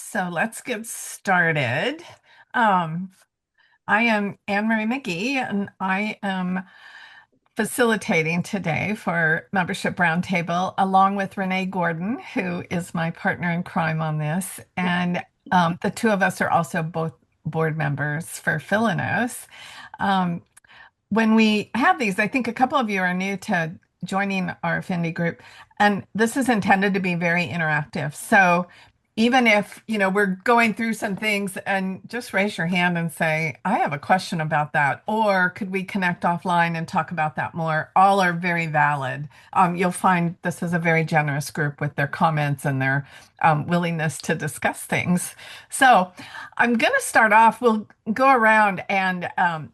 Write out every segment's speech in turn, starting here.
So let's get started. Um, I am Anne Marie McGee, and I am facilitating today for Membership Roundtable, along with Renee Gordon, who is my partner in crime on this. And the two of us are also both board members for Philanos. Um, when we have these, I think a couple of you are new to joining our affinity group, and this is intended to be very interactive. So even if, we're going through some things and just raise your hand and say, I have a question about that, or could we connect offline and talk about that more? All are very valid. You'll find this is a very generous group with their comments and their willingness to discuss things. So I'm going to start off. We'll go around and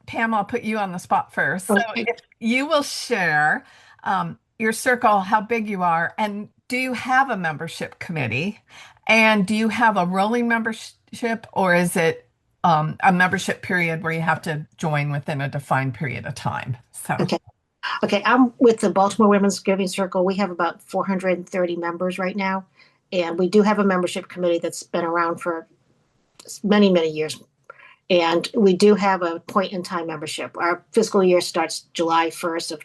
Pam, I'll put you on the spot first. So Okay. if you will share your circle, how big you are, and do you have a membership committee? And do you have a rolling membership, or is it a membership period where you have to join within a defined period of time? So, Okay. Okay. I'm with the Baltimore Women's Giving Circle. We have about 430 members right now. And we do have a membership committee that's been around for many, many years. And we do have a point in time membership. Our fiscal year starts July 1st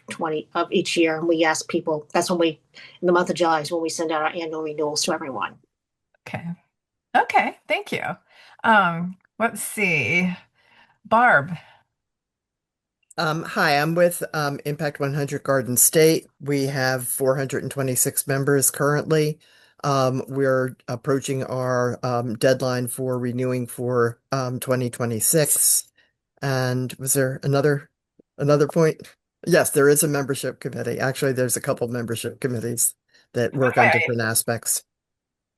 of each year. And we ask people, that's when in the month of July is when we send out our annual renewals to everyone. okay. Okay. Thank you. Let's see. Barb. Hi, I'm with Impact 100 Garden State. We have 426 members currently. We're approaching our deadline for renewing for 2026. And was there another point? Yes, there is a membership committee. Actually, there's a couple membership committees that work on Okay. different aspects.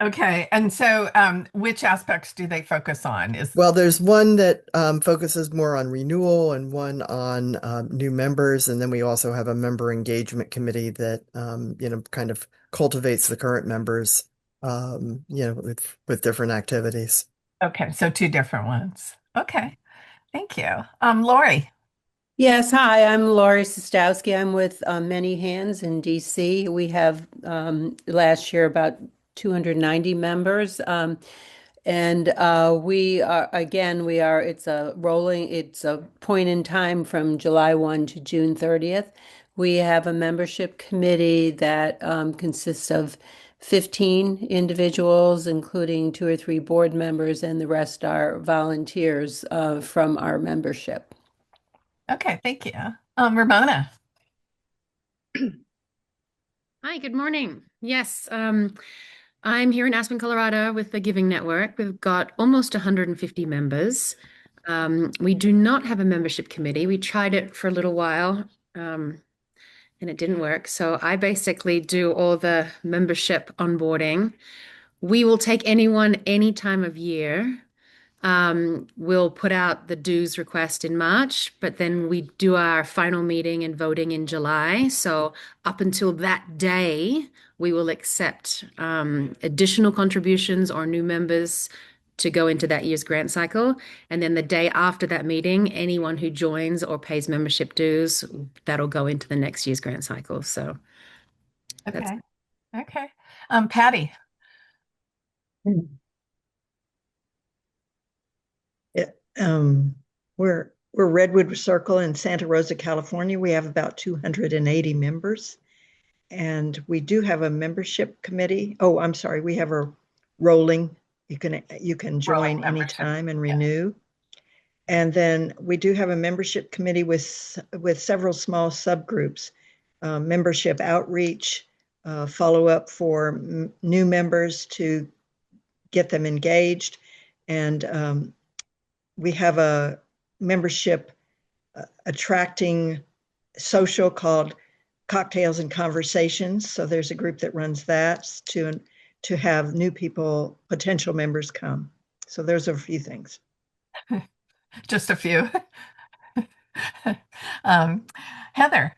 Okay. And so, which aspects do they focus on? Well, there's one that focuses more on renewal and one on new members. And then we also have a member engagement committee that, kind of cultivates the current members, with different activities. Okay. So two different ones. Okay. Thank you. Lori. Yes, hi, I'm Laurie Sostowski. I'm with Many Hands in DC. We have last year about 290 members. And it's a point in time from July 1 to June 30th. We have a membership committee that consists of 15 individuals, including two or three board members, and the rest are volunteers from our membership. Okay. Thank you. Ramona. Hi, good morning. Yes, I'm here in Aspen, Colorado with the Giving Network. We've got almost 150 members. We do not have a membership committee. We tried it for a little while, and it didn't work. So I basically do all the membership onboarding. We will take anyone any time of year. We'll put out the dues request in March, but then we do our final meeting and voting in July. So up until that day, we will accept additional contributions or new members to go into that year's grant cycle. And then the day after that meeting, anyone who joins or pays membership dues, that'll go into the next year's grant cycle. So that's Okay. Okay. Patty. Yeah, we're Redwood Circle in Santa Rosa, California. We have about 280 members, and we do have a membership committee. Oh, I'm sorry, we have a rolling. You can join Rolling membership. anytime and Yeah. renew. And then we do have a membership committee with several small subgroups, membership outreach, follow up for new members to get them engaged, and we have a membership attracting social called Cocktails and Conversations. So there's a group that runs that to have new people, potential members come. So there's a few things. Just a few. Heather.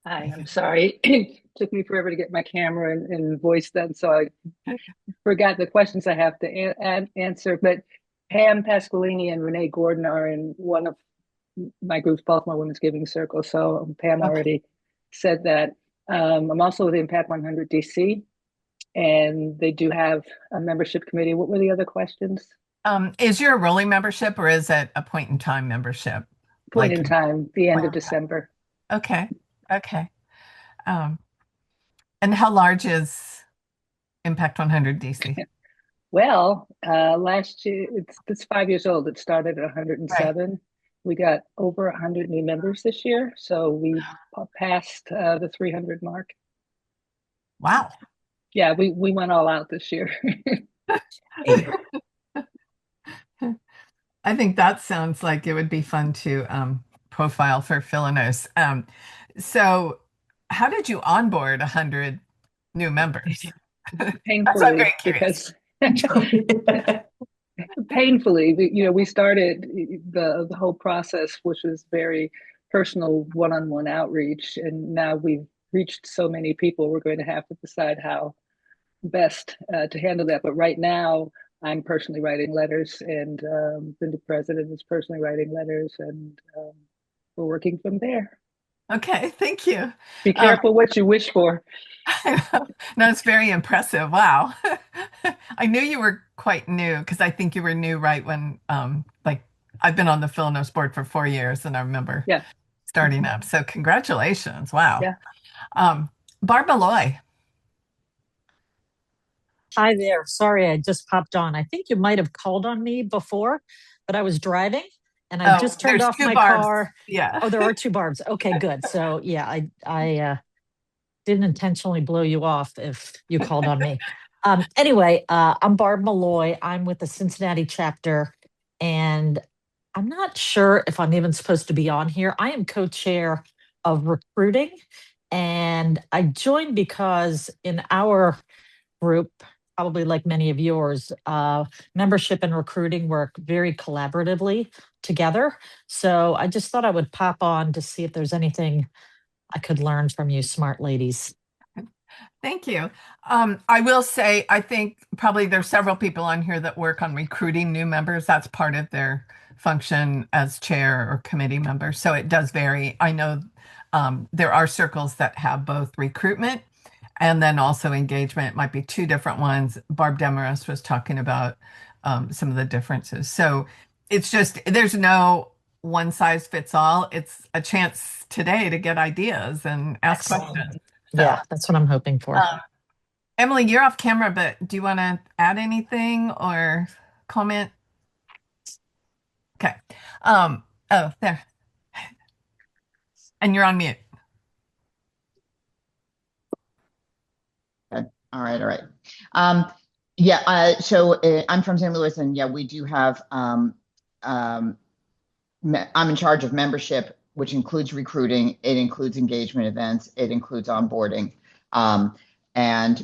Hi, I'm sorry. It took me forever to get my camera and voice done, so I forgot the questions I have to answer. But Pam Pasqualini and Renee Gordon are in one of my group's Baltimore Women's Giving Circle. So Pam Okay. already said that. I'm also with Impact 100 DC, and they do have a membership committee. What were the other questions? Is your a rolling membership or is it a point in time membership? Point Like, in time, the end point of in time. December. Okay. Okay. Um, and how large is Impact 100 DC? Well, last year, it's 5 years old. It started at Right. 107. We got over 100 new members this year, so we passed the 300 mark. Wow. Yeah, we went all out this year. I think that sounds like it would be fun to profile for Philonos. So, how did you onboard 100 new members? That's what I'm very Painfully, curious. because painfully, we started the whole process, which was very personal, one-on-one outreach, and now we've reached so many people. We're going to have to decide how best to handle that. But right now, I'm personally writing letters, and the new president is personally writing letters, and we're working from there. Okay, thank you. Be Um, careful what you wish for. no, it's very impressive. Wow. I knew you were quite new because I think you were new right when, like, I've been on the Philonos board for 4 years and I remember Yeah, starting up. So, congratulations. Wow. yeah. Barb Malloy. Hi there. Sorry, I just popped on. I think you might have called on me before, but I was driving and I Oh, just turned there's off two my Barbs. car. Yeah. Oh, there are two Barbs. Okay, good. So yeah, I didn't intentionally blow you off if you called on me. Anyway, I'm Barb Malloy. I'm with the Cincinnati chapter, and I'm not sure if I'm even supposed to be on here. I am co-chair of recruiting, and I joined because in our group, probably like many of yours, membership and recruiting work very collaboratively together. So I just thought I would pop on to see if there's anything I could learn from you smart ladies. Thank you. I will say, I think probably there's several people on here that work on recruiting new members. That's part of their function as chair or committee member. So it does vary. I know there are circles that have both recruitment and then also engagement. It might be two different ones. Barb Demarest was talking about some of the differences. So it's just, there's no one size fits all. It's a chance today to get ideas and ask Excellent. questions. So, Yeah, that's what I'm hoping for. Emily, you're off camera, but do you want to add anything or comment? Okay. Oh, there. And you're on mute. Okay. All right. All right. Yeah. I'm from St. Louis, and yeah, we do have. I'm in charge of membership, which includes recruiting. It includes engagement events. It includes onboarding. Um,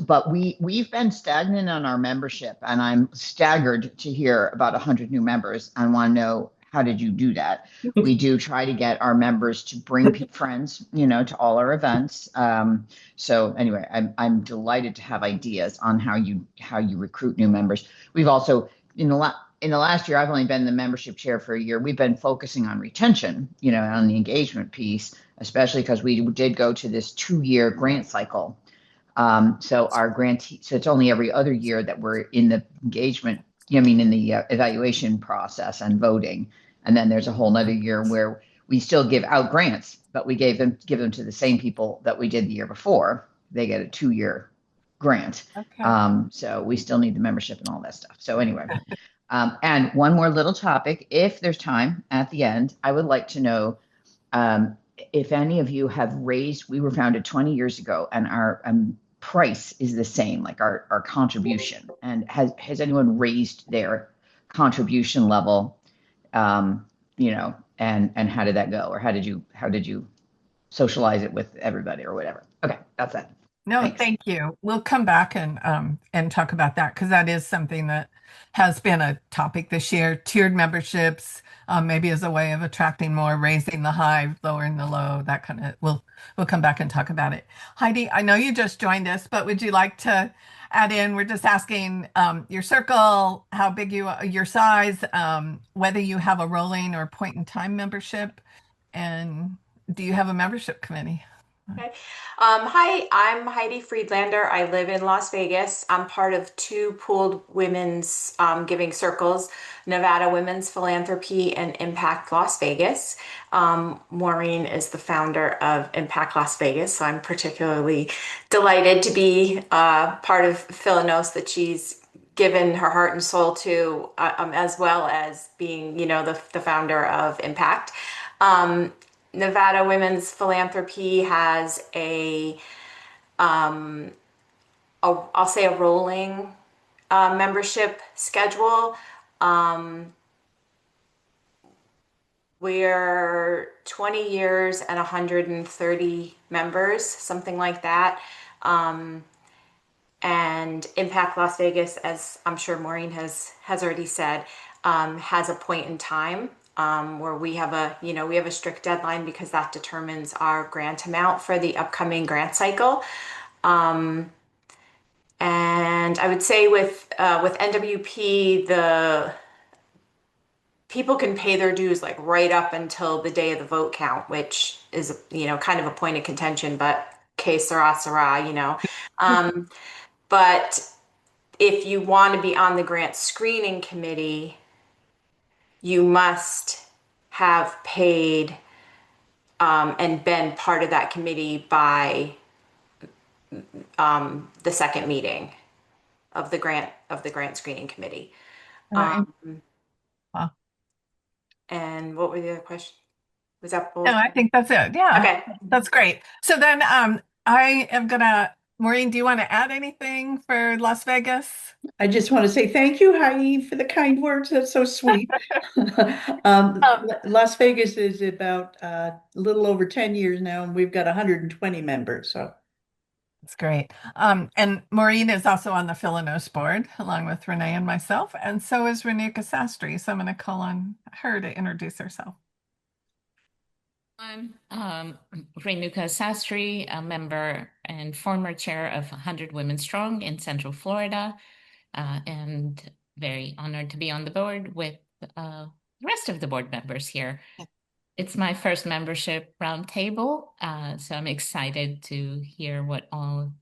but we've been stagnant on our membership, and I'm staggered to hear about 100 new members. I want to know, how did you do that? We do try to get our members to bring friends, to all our events. So anyway, I'm delighted to have ideas on how you recruit new members. We've also in the last year, I've only been the membership chair for a year. We've been focusing on retention, on the engagement piece, especially because we did go to this 2-year grant cycle. So our grantee, so it's only every other year that we're in the engagement, in the evaluation process and voting. And then there's a whole nother year where we still give out grants, but we give them to the same people that we did the year before. They get a 2-year grant. Okay. So we still need the membership and all that stuff. So anyway, and one more little topic, if there's time at the end, I would like to know if any of you have raised, we were founded 20 years ago, and our price is the same, like our contribution. And has anyone raised their contribution level, and how did that go? Or how did you socialize it with everybody or whatever? Okay, that's it. No, Thanks. thank you. We'll come back and talk about that because that is something that has been a topic this year. Tiered memberships, maybe as a way of attracting more, raising the high, lowering the low, that kind of. We'll come back and talk about it. Heidi, I know you just joined us, but would you like to add in? We're just asking your circle, how big your size, whether you have a rolling or point in time membership, and do you have a membership committee? Okay. Hi, I'm Heidi Friedlander. I live in Las Vegas. I'm part of two pooled women's giving circles, Nevada Women's Philanthropy and Impact Las Vegas. Maureen is the founder of Impact Las Vegas, so I'm particularly delighted to be part of Philanos that she's given her heart and soul to, as well as being, the founder of Impact. Um, Nevada Women's Philanthropy has I'll say a rolling membership schedule. Um, we're 20 years and 130 members, something like that. Um, and Impact Las Vegas, as I'm sure Maureen has already said, has a point in time where we have a strict deadline because that determines our grant amount for the upcoming grant cycle. Um, and I would say with NWP, the people can pay their dues like right up until the day of the vote count, which is kind of a point of contention, but que sera, sera. But if you want to be on the grant screening committee, you must have paid and been part of that committee by the second meeting of the grant screening committee. Right. Um, Wow. and what were the other questions? Was that No, both? I think that's it. Yeah, Okay. that's great. So then I am gonna, Maureen, do you want to add anything for Las Vegas? I just want to say thank you, Heidi, for the kind words. That's so sweet. Um, Las Vegas is about a little over 10 years now, and we've got 120 members. So That's great. And Maureen is also on the Philanos board, along with Renee and myself, and so is Renuka Sastry. So I'm going to call on her to introduce herself. I'm Renuka Sastry, a member and former chair of 100 Women Strong in Central Florida, and very honored to be on the board with the rest of the board members here. It's my first membership roundtable, so I'm excited to hear what all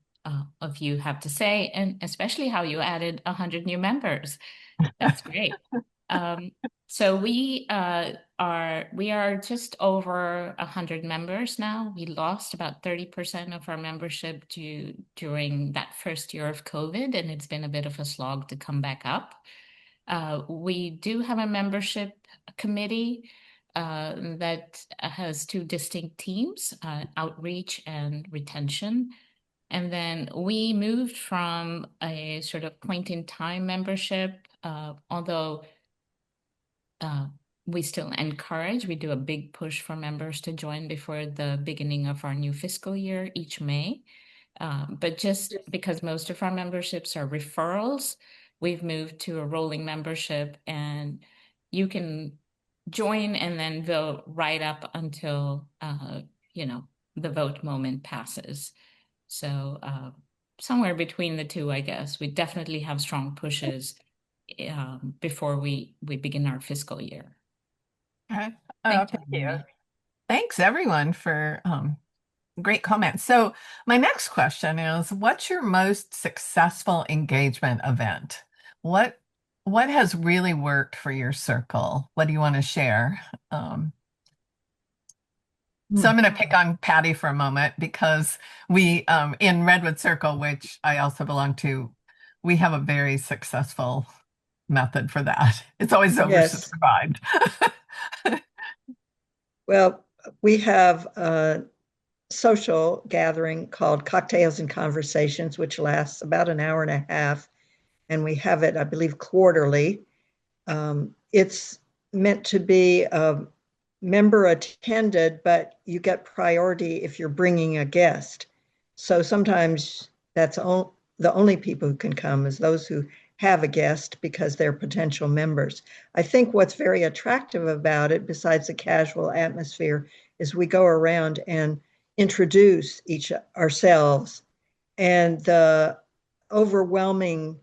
of you have to say, and especially how you added 100 new members. That's great. So we are just over 100 members now. We lost about 30% of our membership during that first year of COVID, and it's been a bit of a slog to come back up. We do have a membership committee that has two distinct teams, outreach and retention. And then we moved from a sort of point in time membership, although we still encourage, we do a big push for members to join before the beginning of our new fiscal year each May. But just because most of our memberships are referrals, we've moved to a rolling membership, and you can join and then vote right up until the vote moment passes. So somewhere between the two, I guess. We definitely have strong pushes before we begin our fiscal year. Okay. Thank Thank you. you. Thanks everyone for great comments. So my next question is, what's your most successful engagement event? What has really worked for your circle? What do you want to share? So I'm going to pick on Patty for a moment because we, in Redwood Circle, which I also belong to, we have a very successful method for that. It's always Yes. oversubscribed. Well, we have a social gathering called Cocktails and Conversations, which lasts about an hour and a half. And we have it, I believe, quarterly. It's meant to be member attended, but you get priority if you're bringing a guest. So sometimes that's the only people who can come is those who have a guest because they're potential members. I think what's very attractive about it, besides the casual atmosphere, is we go around and introduce ourselves, and the overwhelming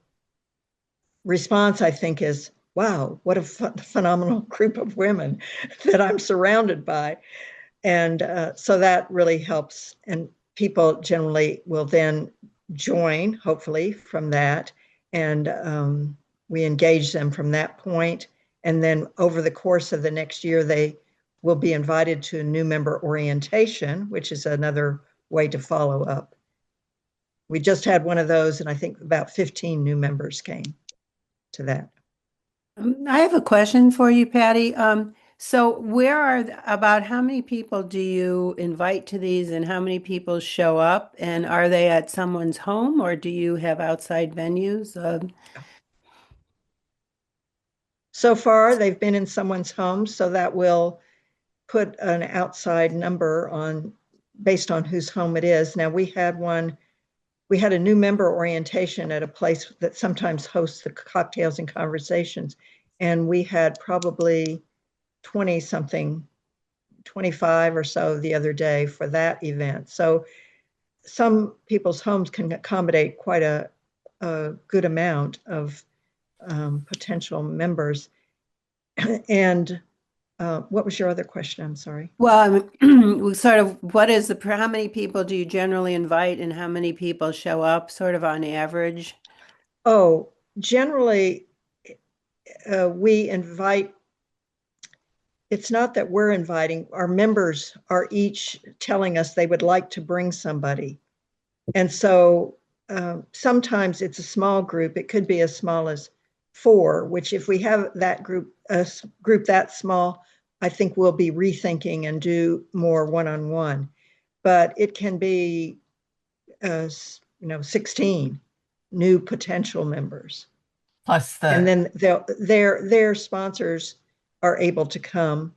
response, I think, is, wow, what a phenomenal group of women that I'm surrounded by. so that really helps. And people generally will then join, hopefully, from that. And we engage them from that point. And then over the course of the next year, they will be invited to a new member orientation, which is another way to follow up. We just had one of those, and I think about 15 new members came to that. I have a question for you, Patty. So about how many people do you invite to these and how many people show up? And are they at someone's home or do you have outside venues? So far, they've been in someone's home, so that will put an outside number on based on whose home it is. Now we had a new member orientation at a place that sometimes hosts the cocktails and conversations. And we had probably 20 something, 25 or so the other day for that event. So some people's homes can accommodate quite a good amount of potential members. And what was your other question? I'm sorry. Well, sort of how many people do you generally invite and how many people show up sort of on average? Oh, generally, we invite, it's not that we're inviting, our members are each telling us they would like to bring somebody. And so sometimes it's a small group. It could be as small as 4, which if we have that group, a group that small, I think we'll be rethinking and do more one-on-one. But it can be, 16 new potential members. Plus and then their sponsors are able to come.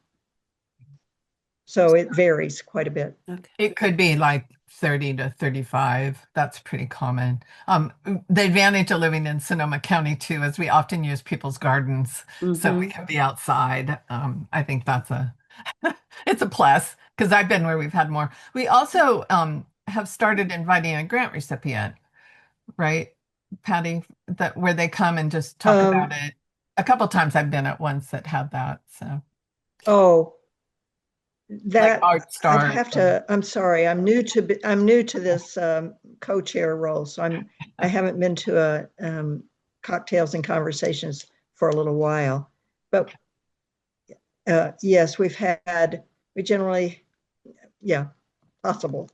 So it varies quite a bit. Okay. it could be like 30 to 35. That's pretty common. The advantage of living in Sonoma County too is we often use people's gardens, so we can be outside. I think that's it's a plus because I've been where we've had more. We also have started inviting a grant recipient, right, Patty, that where they come and just talk about it. A couple times I've been at ones that had that. So Oh, like that Art Star. I'd have to. I'm sorry. I'm new to this co-chair role, so I haven't been to a cocktails and conversations for a little while. But yes, we generally, yeah, possible.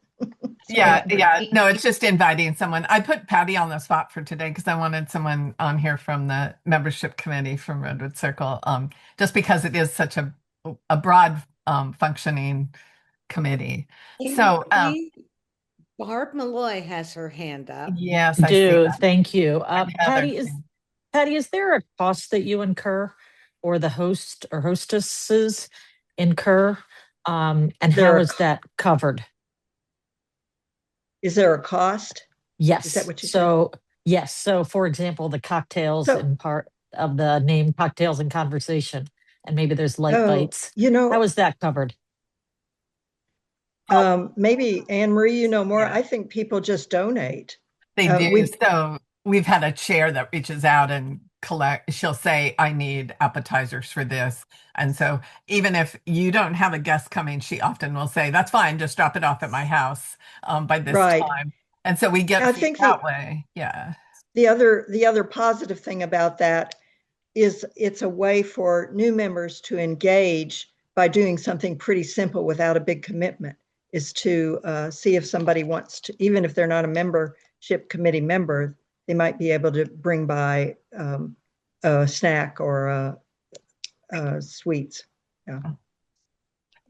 Yeah. No, it's just inviting someone. I put Patty on the spot for today because I wanted someone on here from the membership committee from Redwood Circle, just because it is such a broad functioning committee. So, Barb Malloy has her hand up. Yes, I see that. Thank you. Heather. Patty, is there a cost that you incur or the host or hostesses incur? And how is that covered? Is there a cost? Yes. Is that what you said? Yes. So, for example, the cocktails and part of the name Cocktails and Conversation, and maybe there's light bites. How is that covered? Maybe Anne Marie, more. Yeah. I think people just donate. They do. So we've had a chair that reaches out and she'll say, I need appetizers for this. And so even if you don't have a guest coming, she often will say, that's fine, just drop it off at my house by this time. And so we get that way. Yeah. The other positive thing about that is it's a way for new members to engage by doing something pretty simple without a big commitment, is to see if somebody wants to, even if they're not a membership committee member, they might be able to bring by a snack or sweets. Yeah.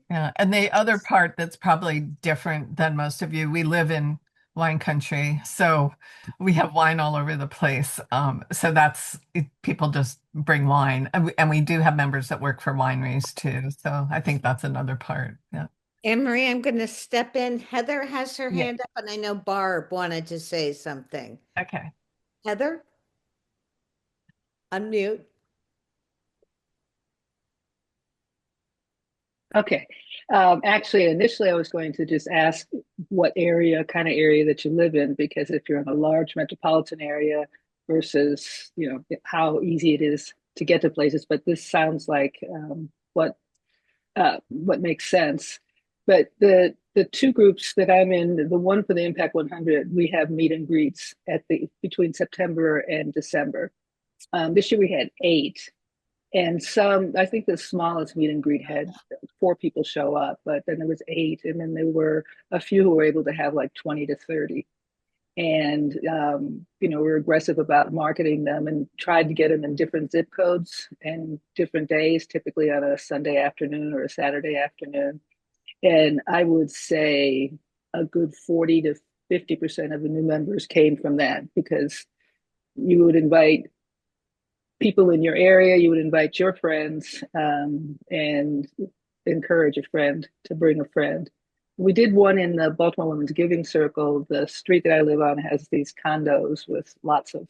Yeah. And the other part that's probably different than most of you, we live in wine country, so we have wine all over the place. So people just bring wine, and we do have members that work for wineries too. So I think that's another part. Yeah. Anne Marie, I'm going to step in. Heather has her hand up, and I know Barb wanted to say something. Okay. Heather, unmute. Okay. Actually, initially, I was going to just ask what kind of area that you live in, because if you're in a large metropolitan area versus, how easy it is to get to places. But this sounds like what makes sense. But the two groups that I'm in, the one for the Impact 100, we have meet and greets at the between September and December. This year we had 8, and some, I think the smallest meet and greet had 4 people show up, but then there was 8, and then there were a few who were able to have like 20 to 30. And we're aggressive about marketing them and tried to get them in different zip codes and different days, typically on a Sunday afternoon or a Saturday afternoon. And I would say a good 40 to 50% of the new members came from that, because you would invite people in your area, you would invite your friends, and encourage a friend to bring a friend. We did one in the Baltimore Women's Giving Circle. The street that I live on has these condos with lots of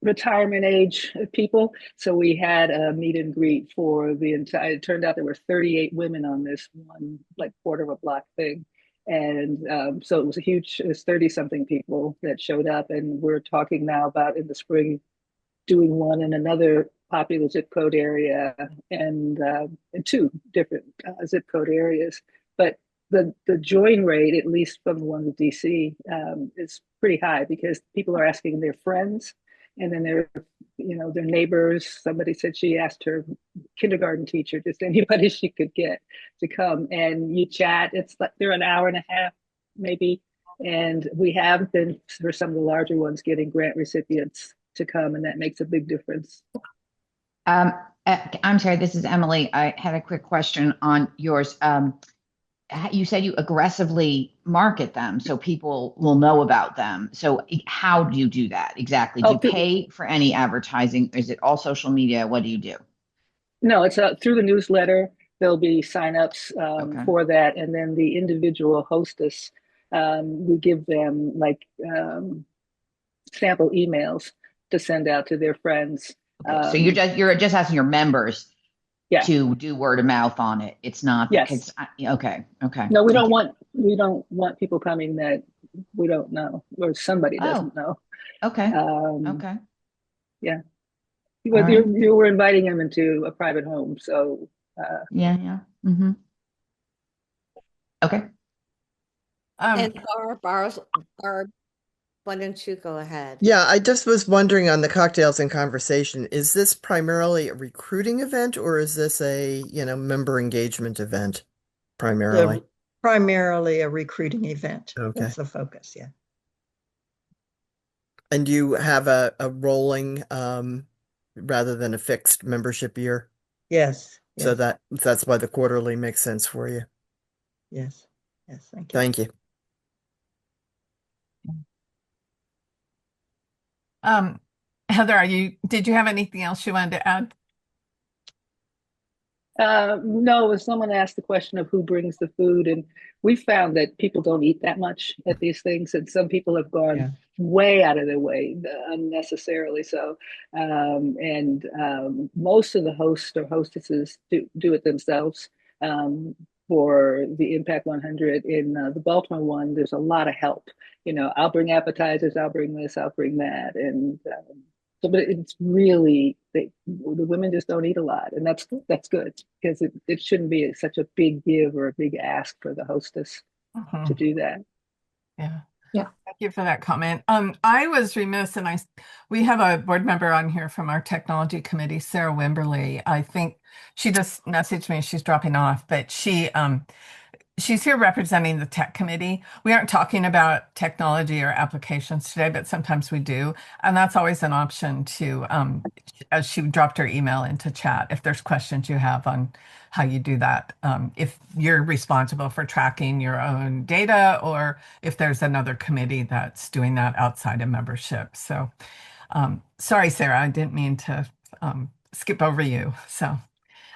retirement age people. So we had a meet and greet for the entire, it turned out there were 38 women on this one, like quarter of a block thing. And so it was a huge, it was 30 something people that showed up. And we're talking now about in the spring doing one in another popular zip code area, and in 2 different zip code areas. But the join rate, at least from the one with DC, is pretty high, because people are asking their friends, and then their neighbors. Somebody said she asked her kindergarten teacher, just anybody she could get to come, and you chat. It's like they're an hour and a half maybe, and we have been, for some of the larger ones, getting grant recipients to come, and that makes a big difference. I'm sorry, this is Emily. I had a quick question on yours. You said you aggressively market them so people will know about them. So how do you do that exactly? Do you pay for any advertising? Is it all social media? What do you do? No, it's through the newsletter. There'll be signups for that. And then the individual hostess, we give them like sample emails to send out to their friends. Okay. So you're just asking your members to do word of mouth on it. It's not because okay. No, we don't want people coming that we don't know, or somebody doesn't know. Okay. Yeah. But you were inviting them into a private home, so yeah. Mm-hmm. Okay. And Barb, why don't you go ahead? Yeah, I just was wondering on the cocktails and conversation, is this primarily a recruiting event, or is this a, member engagement event primarily? Primarily a recruiting event. Okay. That's the focus, yeah. And you have a rolling rather than a fixed membership year? Yes. So that's why the quarterly makes sense for you. Yes. Thank you. Thank you. Heather, did you have anything else you wanted to add? No, someone asked the question of who brings the food, and we found that people don't eat that much at these things, and some people have gone way out of their way unnecessarily. So, most of the hosts or hostesses do it themselves. For the Impact 100 in the Baltimore one, there's a lot of help. I'll bring appetizers, I'll bring this, I'll bring that, and so, but it's really the women just don't eat a lot, and that's good, because it shouldn't be such a big give or a big ask for the hostess to do that. Yeah. Thank you for that comment. I was remiss, and we have a board member on here from our technology committee, Sarah Wimberly. I think she just messaged me. She's dropping off, but she's here representing the tech committee. We aren't talking about technology or applications today, but sometimes we do. And that's always an option to, as she dropped her email into chat, if there's questions you have on how you do that. If you're responsible for tracking your own data, or if there's another committee that's doing that outside of membership. So sorry, Sarah, I didn't mean to skip over you. So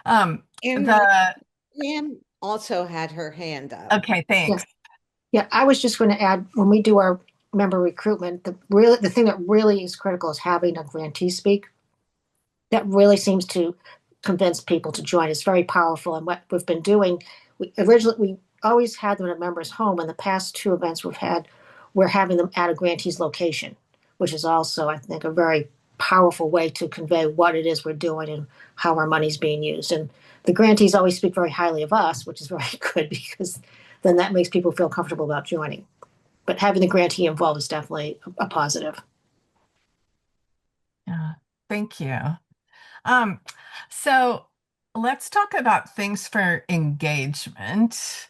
And Pam also had her hand up. Okay, thanks. Yeah, I was just going to add, when we do our member recruitment, the thing that really is critical is having a grantee speak. That really seems to convince people to join. It's very powerful. And what we've been doing, we always had them at a member's home. And the past 2 events we're having them at a grantee's location, which is also, I think, a very powerful way to convey what it is we're doing and how our money's being used. And the grantees always speak very highly of us, which is very good because then that makes people feel comfortable about joining. But having the grantee involved is definitely a positive. Yeah, thank you. Um, so let's talk about things for engagement.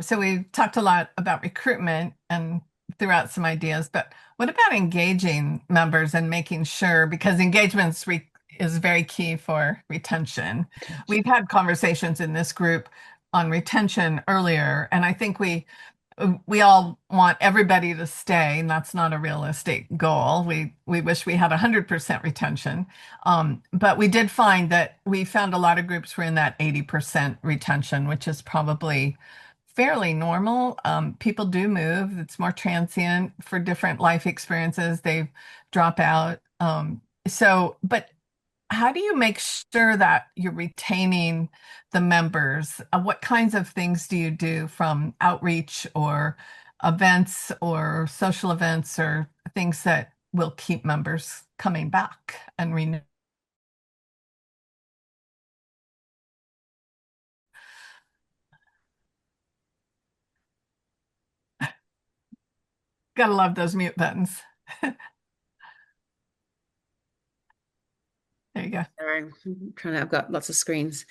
So we talked a lot about recruitment and threw out some ideas, but what about engaging members and making sure, because is very key for retention. We've had conversations in this group on retention earlier, and I think we all want everybody to stay, and that's not a realistic goal. We wish we had 100% retention. But we did find that we found a lot of groups were in that 80% retention, which is probably fairly normal. People do move. It's more transient for different life experiences. They drop out. But how do you make sure that you're retaining the members? What kinds of things do you do from outreach or events or social events or things that will keep members coming back and renew? Gotta love those mute buttons. There you go. Sorry, I'm trying to, I've got lots of screens.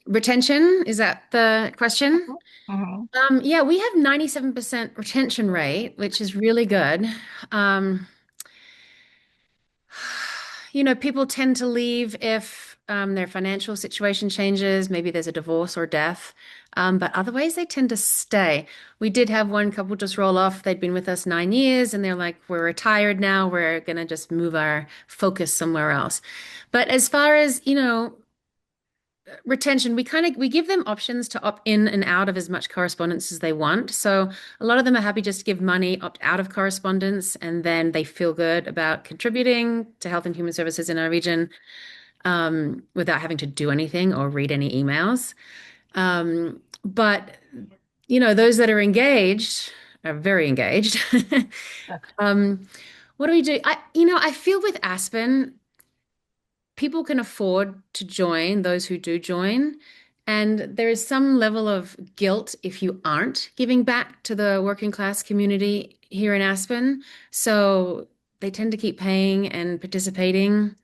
Retention, is that the question? Mhm. Yeah, we have 97% retention rate, which is really good. Um, people tend to leave if their financial situation changes, maybe there's a divorce or death. But otherwise, they tend to stay. We did have one couple just roll off. They'd been with us 9 years and they're like, we're retired now. We're going to just move our focus somewhere else. But as far as, retention, we give them options to opt in and out of as much correspondence as they want. So a lot of them are happy just to give money, opt out of correspondence, and then they feel good about contributing to health and human services in our region without having to do anything or read any emails. But those that are engaged are very engaged. What do we do? I feel with Aspen, people can afford to join, those who do join. And there is some level of guilt if you aren't giving back to the working class community here in Aspen. So they tend to keep paying and participating,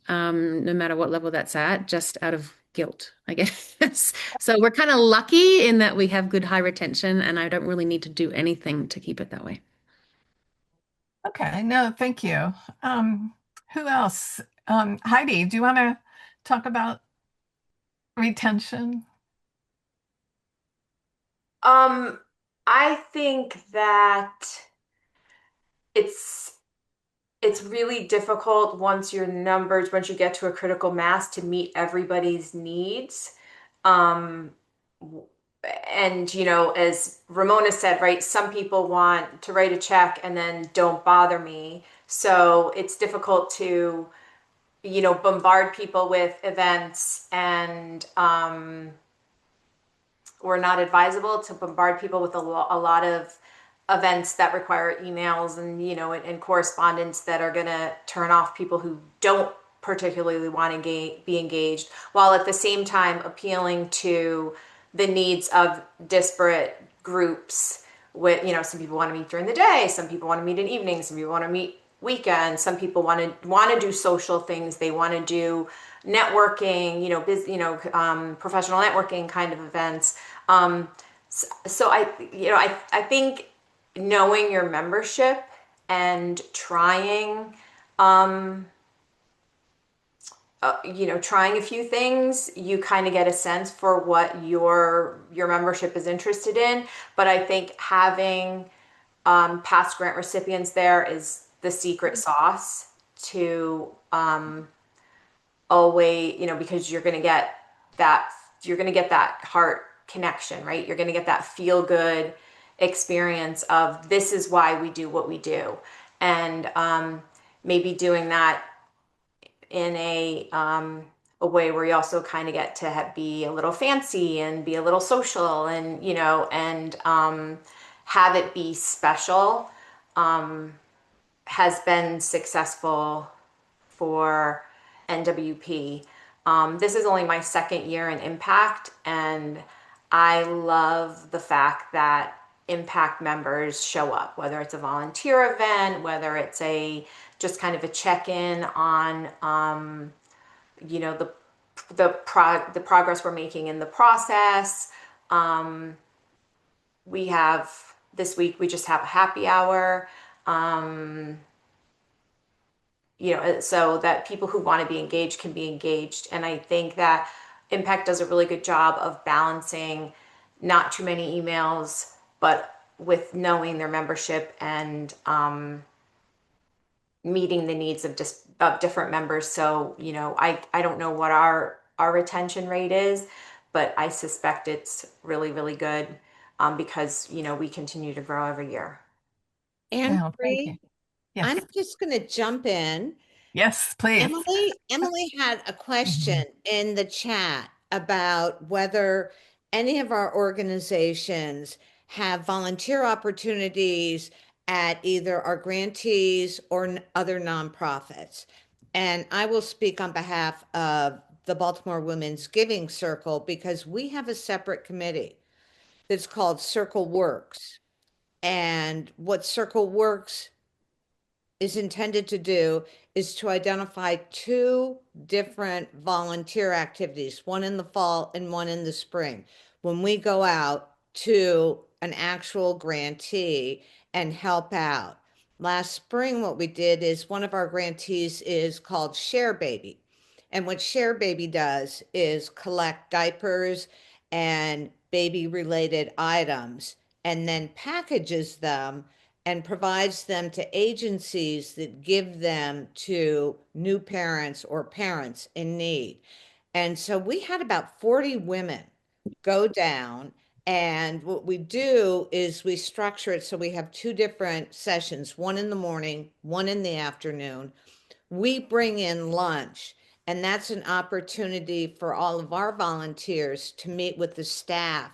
no matter what level that's at, just out of guilt, I guess. So we're kind of lucky in that we have good high retention, and I don't really need to do anything to keep it that way. Okay, no, thank you. Who else? Heidi, do you want to talk about retention? Um, I think that it's it's really difficult once you get to a critical mass to meet everybody's needs. Um, and as Ramona said, right, some people want to write a check and then don't bother me. So it's difficult to, bombard people with events and or not advisable to bombard people with a lot of events that require emails and and correspondence that are going to turn off people who don't particularly want to be engaged, while at the same time appealing to the needs of disparate groups. With some people want to meet during the day, some people want to meet in evenings, some people want to meet weekends, some people want to do social things, they want to do networking, professional networking kind of events. So I think knowing your membership and um, trying a few things, you kind of get a sense for what your membership is interested in. But I think having past grant recipients there is the secret sauce to always, because that you're going to get that heart connection, right? You're going to get that feel good experience of this is why we do what we do. And maybe doing that in a way where you also kind of get to be a little fancy and be a little social and, and have it be special has been successful for NWP. This is only my second year in Impact, and I love the fact that Impact members show up, whether it's a volunteer event, whether it's a just kind of a check-in on you know the progress we're making in the process. We have this week we just have a happy hour. So that people who want to be engaged can be engaged. And I think that Impact does a really good job of balancing not too many emails, but with knowing their membership and meeting the needs of just of different members. So, I don't know what our retention rate is, but I suspect it's really, really good because, we continue to grow every year. Anne Oh, thank you. Marie, Yes. I'm just going to jump in. Yes, please. Emily had a question Mhm. in the chat about whether any of our organizations have volunteer opportunities at either our grantees or other nonprofits. And I will speak on behalf of the Baltimore Women's Giving Circle because we have a separate committee that's called Circle Works. And what Circle Works is intended to do is to identify two different volunteer activities, one in the fall and one in the spring. When we go out to an actual grantee and help out. Last spring, what we did is one of our grantees is called Share Baby. And what Share Baby does is collect diapers and baby related items and then packages them and provides them to agencies that give them to new parents or parents in need. And so we had about 40 women go down. And what we do is we structure it so we have two different sessions, one in the morning, one in the afternoon. We bring in lunch, and that's an opportunity for all of our volunteers to meet with the staff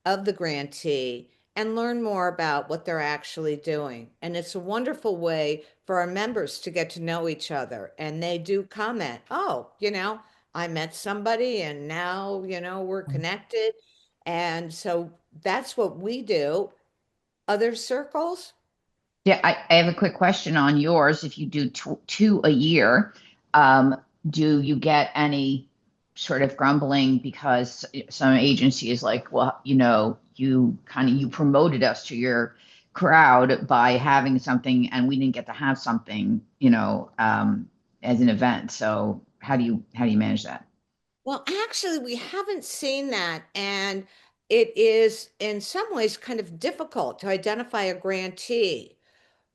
of the grantee and learn more about what they're actually doing. And it's a wonderful way for our members to get to know each other. And they do comment, oh, I met somebody and now, we're connected. And so that's what we do. Other circles? Yeah, I have a quick question on yours. If you do two a year, do you get any sort of grumbling because some agency is like, well, you promoted us to your crowd by having something and we didn't get to have something, as an event. So how do you manage that? Well, actually, we haven't seen that. And it is, in some ways, kind of difficult to identify a grantee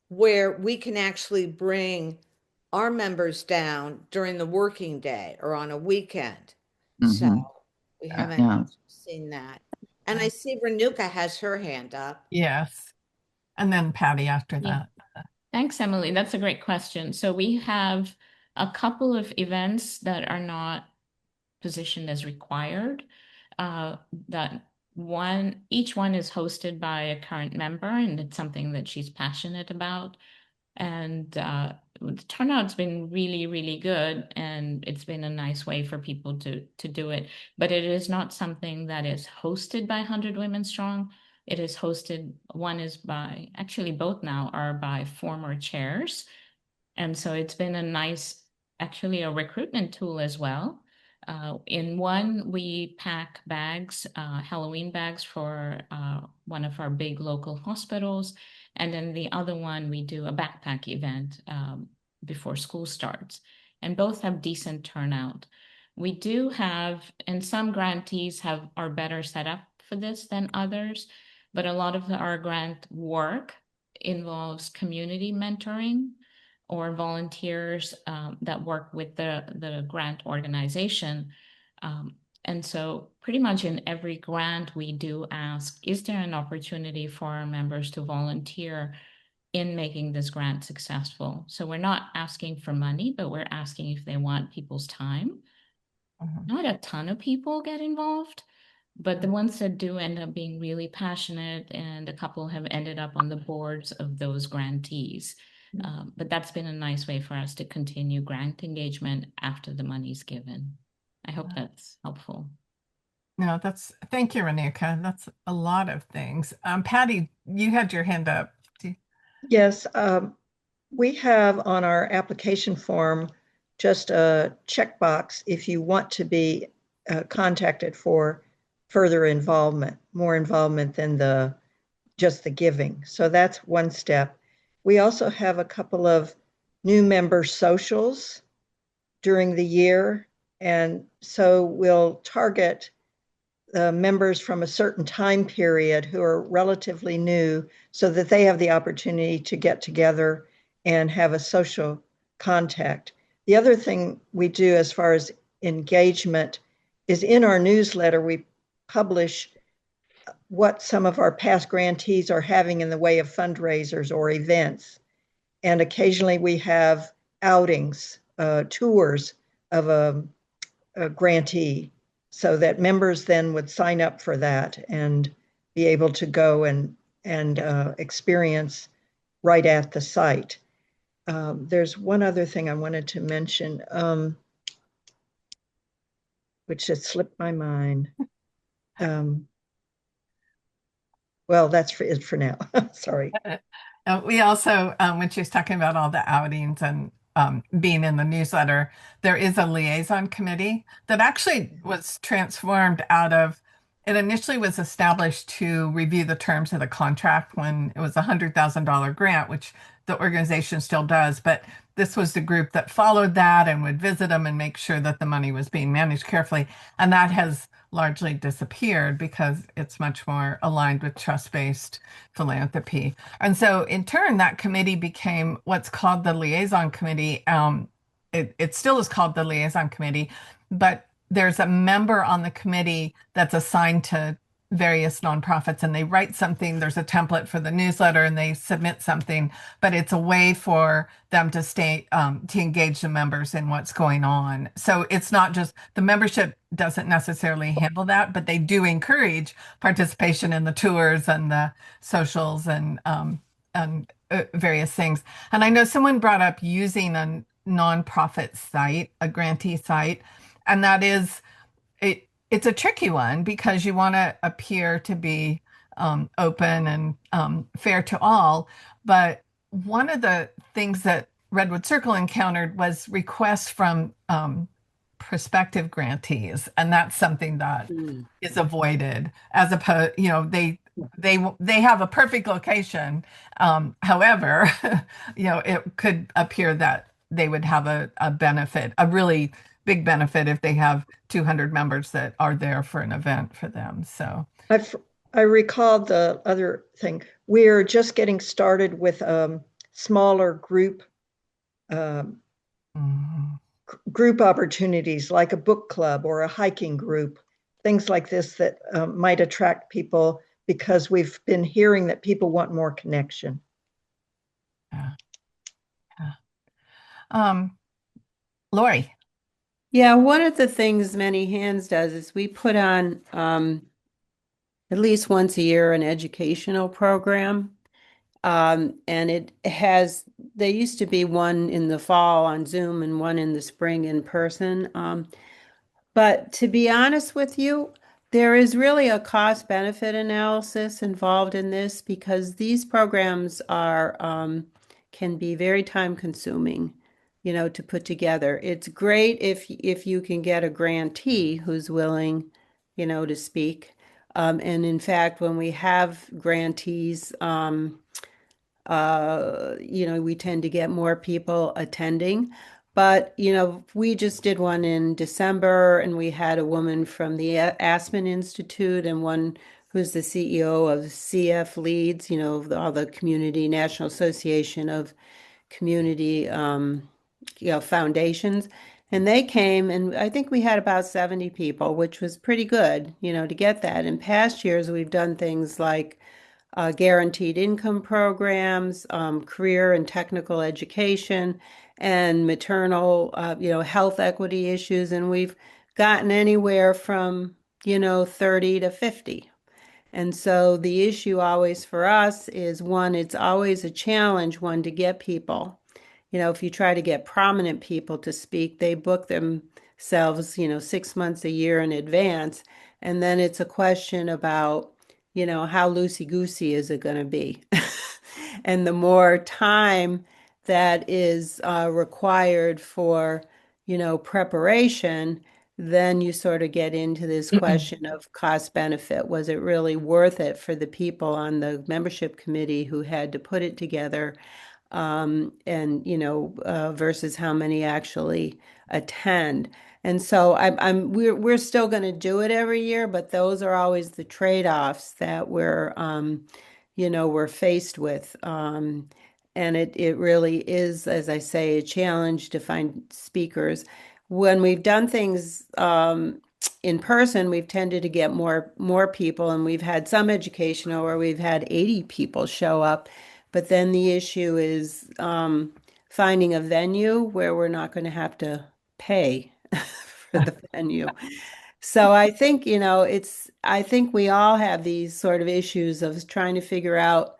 where we can actually bring our members down during the working day or on a weekend. So Hmm. we haven't Yeah. seen that. And I see Renuka has her hand up. Yes. And then Patty after Yeah. that. Thanks, Emily. That's a great question. So we have a couple of events that are not positioned as required. That each one is hosted by a current member, and it's something that she's passionate about. And the turnout's been really, really good, and it's been a nice way for people to do it. But it is not something that is hosted by 100 Women Strong. It is hosted, one is by, actually both now are by former chairs. And so it's been a nice, actually a recruitment tool as well. In one, we pack bags, Halloween bags for one of our big local hospitals. And then the other one, we do a backpack event before school starts. And both have decent turnout. We do have, and some grantees are better set up for this than others, but a lot of our grant work involves community mentoring or volunteers that work with the grant organization. And so pretty much in every grant, we do ask, is there an opportunity for our members to volunteer in making this grant successful? So we're not asking for money, but we're asking if they want people's time. Not a ton of people get involved, but the ones that do end up being really passionate, and a couple have ended up on the boards of those grantees. But that's been a nice way for us to continue grant engagement after the money's given. I hope that's helpful. No, thank you, Renika. That's a lot of things. Patty, you had your hand up. Yes, we have on our application form just a checkbox if you want to be contacted for further involvement, more involvement than just the giving. So that's one step. We also have a couple of new member socials during the year. And so we'll target members from a certain time period who are relatively new so that they have the opportunity to get together and have a social contact. The other thing we do as far as engagement is in our newsletter, we publish what some of our past grantees are having in the way of fundraisers or events. And occasionally we have outings, tours of a grantee, so that members then would sign up for that and be able to go and experience right at the site. There's one other thing I wanted to mention, which has slipped my mind. Well, that's it for now. Sorry. We also, when she was talking about all the outings and being in the newsletter, there is a liaison committee that actually was transformed out of, it initially was established to review the terms of the contract when it was a $100,000 grant, which the organization still does. But this was the group that followed that and would visit them and make sure that the money was being managed carefully. And that has largely disappeared because it's much more aligned with trust-based philanthropy. And so in turn, that committee became what's called the liaison committee. It still is called the liaison committee, but there's a member on the committee that's assigned to various nonprofits and they write something. There's a template for the newsletter and they submit something, but it's a way for them to to engage the members in what's going on. So it's not just the membership doesn't necessarily handle that, but they do encourage participation in the tours and the socials and various things. And I know someone brought up using a nonprofit site, a grantee site, and that is it's a tricky one because you want to appear to be open and fair to all. But one of the things that Redwood Circle encountered was requests from prospective grantees, and that's something that is avoided. As opposed, they have a perfect location. However, it could appear that they would have a benefit, a really big benefit if they have 200 members that are there for an event for them. So I recall the other thing. We're just getting started with smaller group opportunities like a book club or a hiking group, things like this that might attract people because we've been hearing that people want more connection. Yeah. Lori. Yeah, one of the things Many Hands does is we put on at least once a year an educational program. And there used to be one in the fall on Zoom and one in the spring in person. But to be honest with you, there is really a cost benefit analysis involved in this because these programs can be very time consuming, to put together. It's great if you can get a grantee who's willing, to speak. And in fact, when we have grantees, we tend to get more people attending. But, we just did one in December and we had a woman from the Aspen Institute and one who's the CEO of CF Leads, all the Community National Association of Community, foundations. And they came and I think we had about 70 people, which was pretty good, to get that. In past years, we've done things like guaranteed income programs, career and technical education, and maternal, health equity issues. And we've gotten anywhere from, 30 to 50. And so the issue always for us is one, it's always a challenge, one, to get people. If you try to get prominent people to speak, they book themselves, 6 months, a year in advance. And then it's a question about, how loosey-goosey is it going to be? And the more time that is required for, preparation, then you sort of get into this question of cost benefit. Was it really worth it for the people on the membership committee who had to put it together? And versus how many actually attend. And so we're still going to do it every year, but those are always the trade-offs that we're faced with. And it really is, as I say, a challenge to find speakers. When we've done things in person, we've tended to get more people, and we've had some educational where we've had 80 people show up. But then the issue is finding a venue where we're not going to have to pay for the venue. So I think, I think we all have these sort of issues of trying to figure out,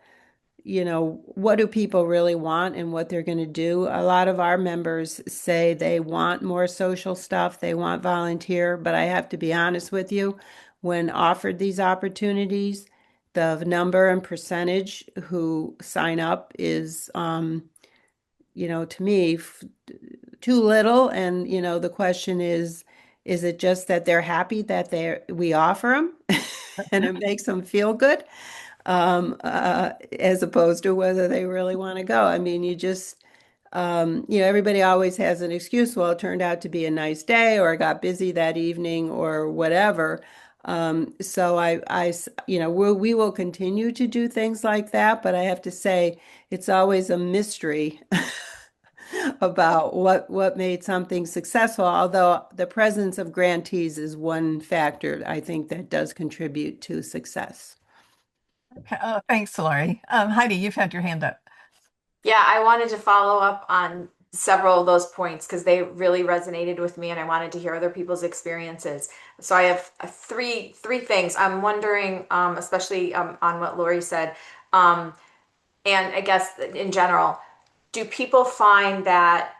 what do people really want and what they're going to do. A lot of our members say they want more social stuff, they want volunteer, but I have to be honest with you, when offered these opportunities, the number and percentage who sign up is, to me, too little. And, the question is it just that they're happy that we offer them and it makes them feel good? As opposed to whether they really want to go. I mean, everybody always has an excuse. Well, it turned out to be a nice day, or I got busy that evening, or whatever. So we will continue to do things like that, but I have to say, it's always a mystery about what made something successful, although the presence of grantees is one factor I think that does contribute to success. Thanks, Lori. Heidi, you've had your hand up. Yeah, I wanted to follow up on several of those points because they really resonated with me, and I wanted to hear other people's experiences. So I have three things. I'm wondering, especially on what Lori said, and I guess in general, do people find that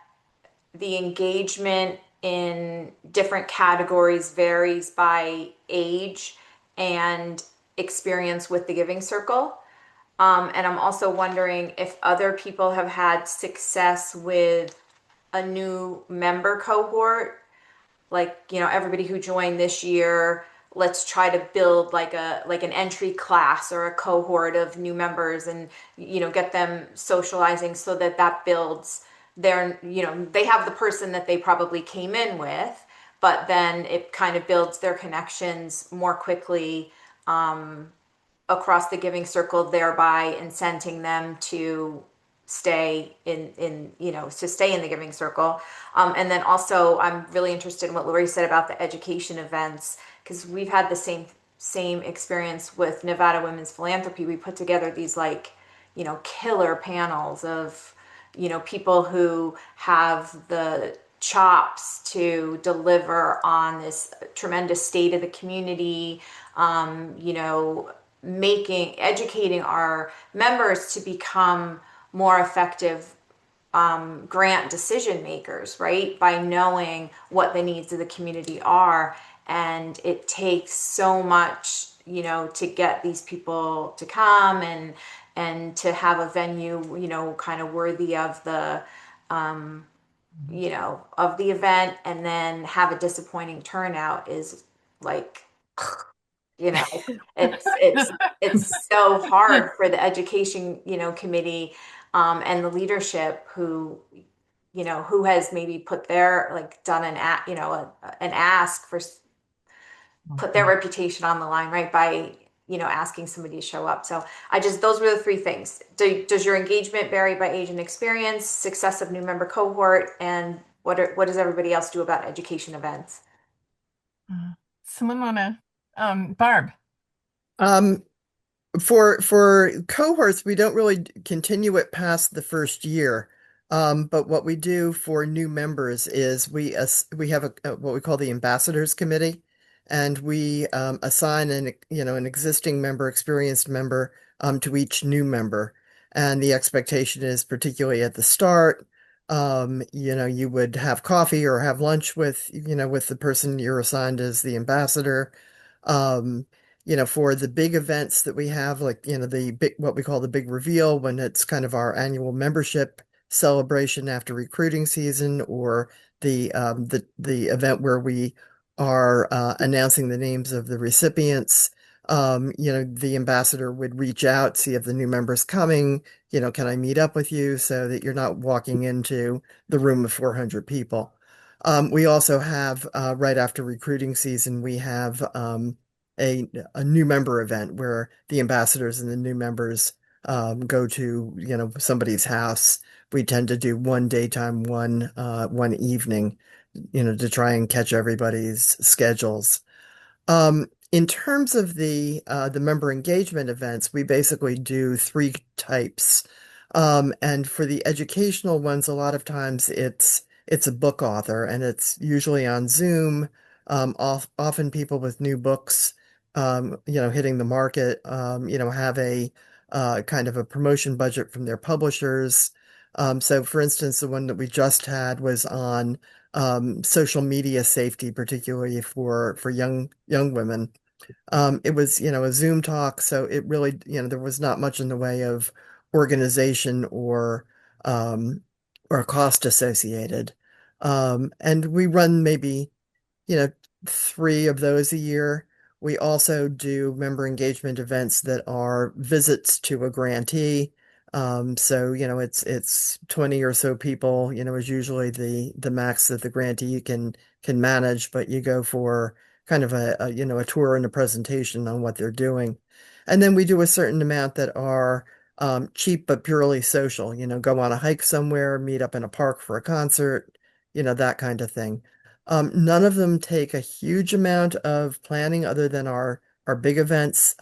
the engagement in different categories varies by age and experience with the Giving Circle? And I'm also wondering if other people have had success with a new member cohort, like, everybody who joined this year, let's try to build like an entry class or a cohort of new members and, get them socializing so that builds their, they have the person that they probably came in with, but then it kind of builds their connections more quickly across the Giving Circle, thereby incenting them to stay to stay in the Giving Circle. And then also, I'm really interested in what Lori said about the education events, because we've had the same experience with Nevada Women's Philanthropy. We put together these killer panels of people who have the chops to deliver on this tremendous state of the community, educating our members to become more effective grant decision makers, right? By knowing what the needs of the community are. And it takes so much, to get these people to come and to have a venue, kind of worthy of the, of the event, and then have a disappointing turnout is like, you know, it's so hard for the education, committee, and the leadership who has maybe put their done an ask for put their reputation on the line, right, by asking somebody to show up. So those were the three things. Does your engagement vary by age and experience, success of new member cohort, and what does everybody else do about education events? Someone wanna, Barb? For cohorts, we don't really continue it past the first year. But what we do for new members is we have what we call the ambassadors committee, and we assign an existing member, experienced member, to each new member. And the expectation is, particularly at the start, you would have coffee or have lunch with the person you're assigned as the ambassador. Um, for the big events that we have, like, the big, what we call the big reveal, when it's kind of our annual membership celebration after recruiting season, or the event where we are announcing the names of the recipients. The ambassador would reach out, see if the new member's coming, can I meet up with you, so that you're not walking into the room of 400 people. We also have, right after recruiting season, we have a new member event where the ambassadors and the new members go to, somebody's house. We tend to do one daytime, one evening, to try and catch everybody's schedules. In terms of the member engagement events, we basically do three types. And for the educational ones, a lot of times it's a book author, and it's usually on Zoom. Often people with new books, hitting the market, have a kind of a promotion budget from their publishers. So, for instance, the one that we just had was on social media safety, particularly for young women. It was, a Zoom talk, so it really, there was not much in the way of organization um, or cost associated. And we run maybe, you know, three of those a year. We also do member engagement events that are visits to a grantee. So, it's 20 or so people, is usually the max that the grantee can manage, but you go for kind of a tour and a presentation on what they're doing. And then we do a certain amount that are cheap but purely social, go on a hike somewhere, meet up in a park for a concert, that kind of thing. None of them take a huge amount of planning other than our big events.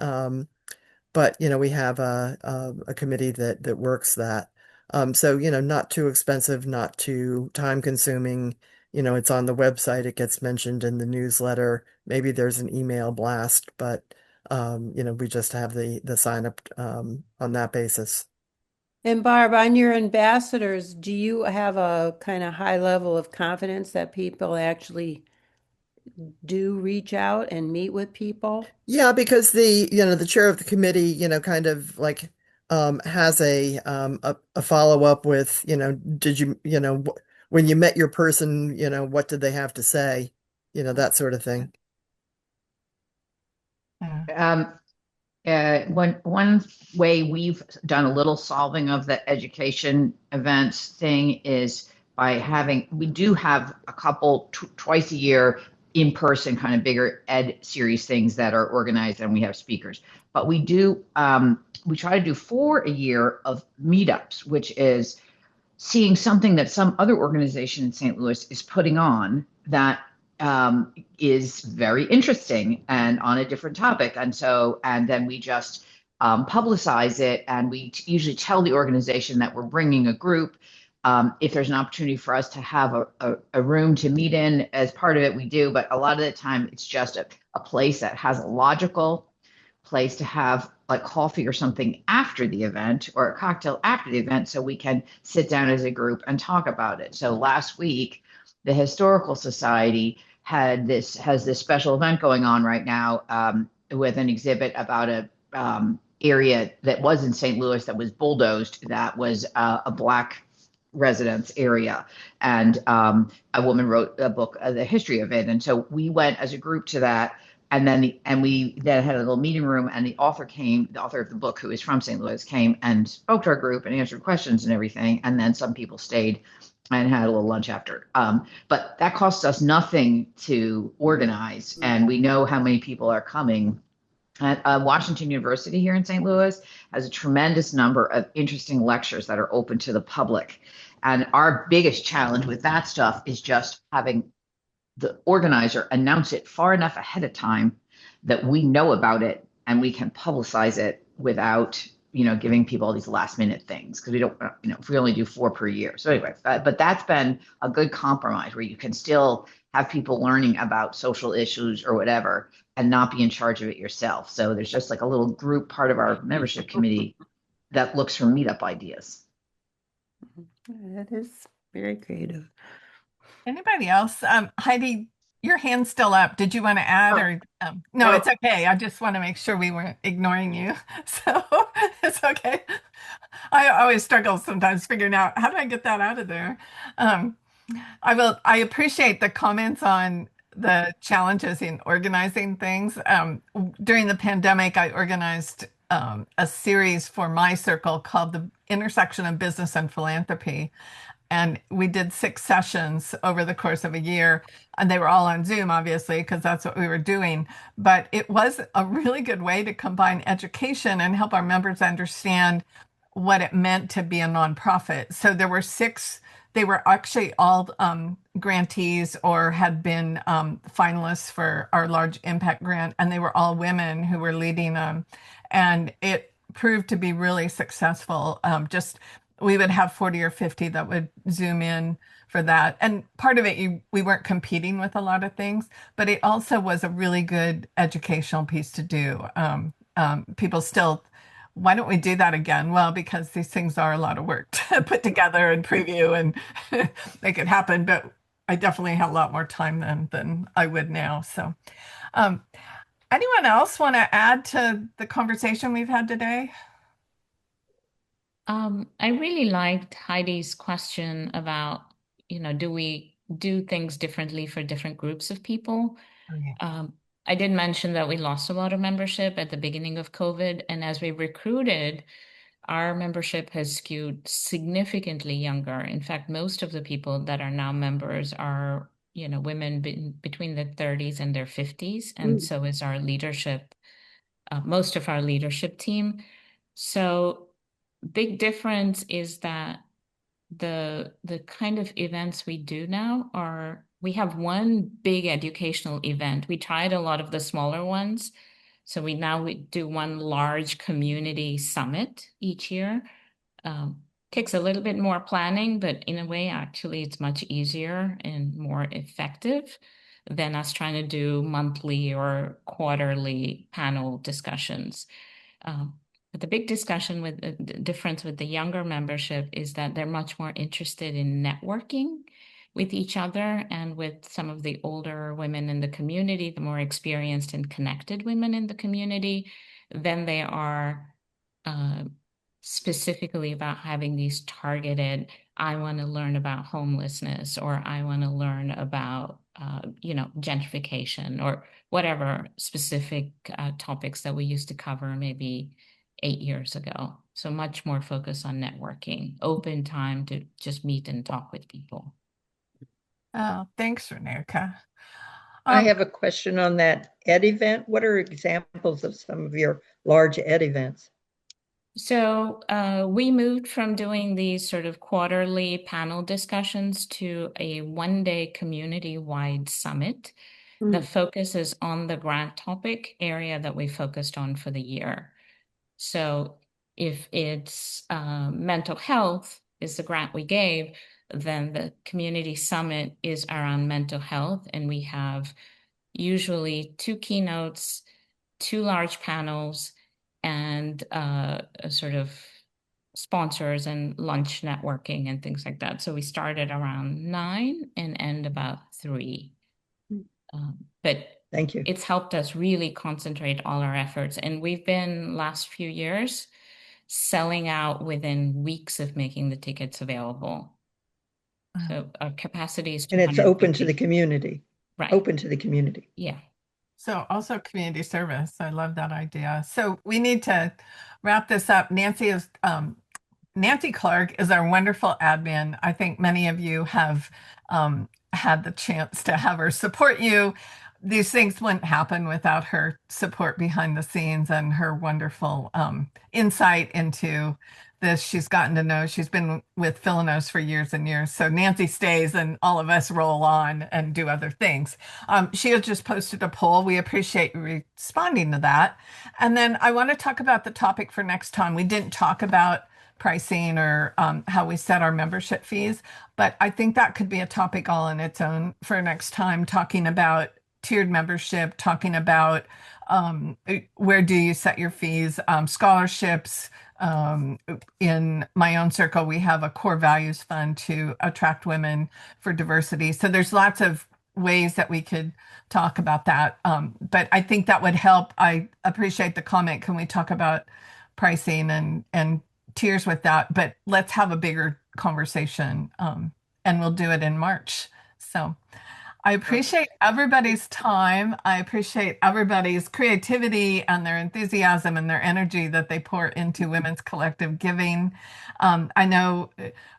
But we have a committee that works that. So not too expensive, not too time consuming. It's on the website. It gets mentioned in the newsletter. Maybe there's an email blast, but we just have the sign up on that basis. And Barb, on your ambassadors, do you have a kind of high level of confidence that people actually do reach out and meet with people? Yeah, because the chair of the committee, kind of like has a follow up with, did you, when you met your person, what did they have to say? That sort of thing. Yeah. One way we've done a little solving of the education events thing is by we do have a couple twice a year in person kind of bigger ed series things that are organized, and we have speakers. But we try to do 4 a year of meetups, which is seeing something that some other organization in St. Louis is putting on that is very interesting and on a different topic. And then we just publicize it, and we usually tell the organization that we're bringing a group. If there's an opportunity for us to have a room to meet in as part of it, we do. But a lot of the time, it's just a place that has a logical place to have like coffee or something after the event, or a cocktail after the event, so we can sit down as a group and talk about it. So last week, the Historical Society has this special event going on right now, with an exhibit about a area that was in St. Louis that was bulldozed, that was a Black residence area, and a woman wrote a book, the history of it. And so we went as a group to that, and we then had a little meeting room, and the author of the book, who is from St. Louis, came and spoke to our group and answered questions and everything. And then some people stayed and had a little lunch after. But that costs us nothing to organize, and we know how many people are coming. At Washington University here in St. Louis has a tremendous number of interesting lectures that are open to the public. And our biggest challenge with that stuff is just having the organizer announce it far enough ahead of time that we know about it and we can publicize it without, giving people all these last minute things, because we don't, if we only do 4 per year. So anyway, but that's been a good compromise, where you can still have people learning about social issues or whatever and not be in charge of it yourself. So there's just like a little group part of our membership committee that looks for meetup ideas. That is very creative. Anybody else? Heidi, your hand's still up. Did you want to add or no, No. it's okay. I just want to make sure we weren't ignoring you. So it's okay. I always struggle sometimes figuring out how do I get that out of there. Um, I appreciate the comments on the challenges in organizing things. During the pandemic, I organized a series for my circle called The Intersection of Business and Philanthropy. And we did 6 sessions over the course of a year, and they were all on Zoom, obviously, because that's what we were doing. But it was a really good way to combine education and help our members understand what it meant to be a nonprofit. So there were 6, they were actually all grantees or had been finalists for our large impact grant, and they were all women who were leading them. And it proved to be really successful. Just we would have 40 or 50 that would Zoom in for that. And part of it, we weren't competing with a lot of things, but it also was a really good educational piece to do. People still, why don't we do that again? Well, because these things are a lot of work to put together and preview and make it happen. But I definitely have a lot more time than I would now. So, anyone else want to add to the conversation we've had today? I really liked Heidi's question about, do we do things differently for different groups of people? Oh, yeah. I did mention that we lost a lot of membership at the beginning of COVID, and as we recruited, our membership has skewed significantly younger. In fact, most of the people that are now members are, women between their 30s and their 50s, and so is our leadership, most of our leadership team. So big difference is that the kind of events we do now are we have one big educational event. We tried a lot of the smaller ones. So we do one large community summit each year. Takes a little bit more planning, but in a way, actually, it's much easier and more effective than us trying to do monthly or quarterly panel discussions. But the big discussion with the difference with the younger membership is that they're much more interested in networking with each other and with some of the older women in the community, the more experienced and connected women in the community, than they are specifically about having these targeted, I want to learn about homelessness, or I want to learn about, gentrification, or whatever specific topics that we used to cover maybe 8 years ago. So much more focus on networking, open time to just meet and talk with people. Oh, thanks, Renika. I have a question on that ed event. What are examples of some of your large ed events? So we moved from doing these sort of quarterly panel discussions to a one-day community-wide summit. The focus is on the grant topic area that we focused on for the year. So if it's mental health is the grant we gave, then the community summit is around mental health, and we have usually 2 keynotes, 2 large panels, and sort of sponsors and lunch networking and things like that. So we started around 9 and end about 3. But thank you. It's helped us really concentrate all our efforts. And we've been last few years selling out within weeks of making the tickets available. So our capacity is 250. And it's open to the community. Right. Open to the community. Yeah. So also community service. I love that idea. So we need to wrap this up. Nancy Clark is our wonderful admin. I think many of you have had the chance to have her support you. These things wouldn't happen without her support behind the scenes and her wonderful insight into this. She's gotten to know, she's been with Philanos for years and years. So Nancy stays and all of us roll on and do other things. She has just posted a poll. We appreciate you responding to that. And then I want to talk about the topic for next time. We didn't talk about pricing or how we set our membership fees. But I think that could be a topic all on its own for next time, talking about tiered membership, talking about where do you set your fees, scholarships. In my own circle, we have a core values fund to attract women for diversity. So there's lots of ways that we could talk about that. But I think that would help. I appreciate the comment. Can we talk about pricing and tiers with that? But let's have a bigger conversation, and we'll do it in March. So I appreciate everybody's time. I appreciate everybody's creativity and their enthusiasm and their energy that they pour into Women's Collective Giving. I know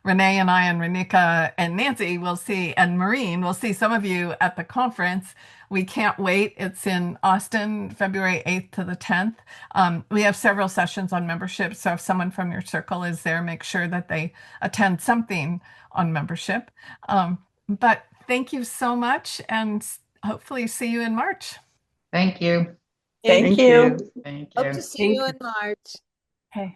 Renee and I and Renika and Nancy will see, and Maureen will see some of you at the conference. We can't wait. It's in Austin, February 8th to the 10th. We have several sessions on membership. So if someone from your circle is there, make sure that they attend something on membership. But thank you so much, and hopefully see you in March. Thank you. Thank Thank you. you. Thank Hope you. to see you in March. Okay.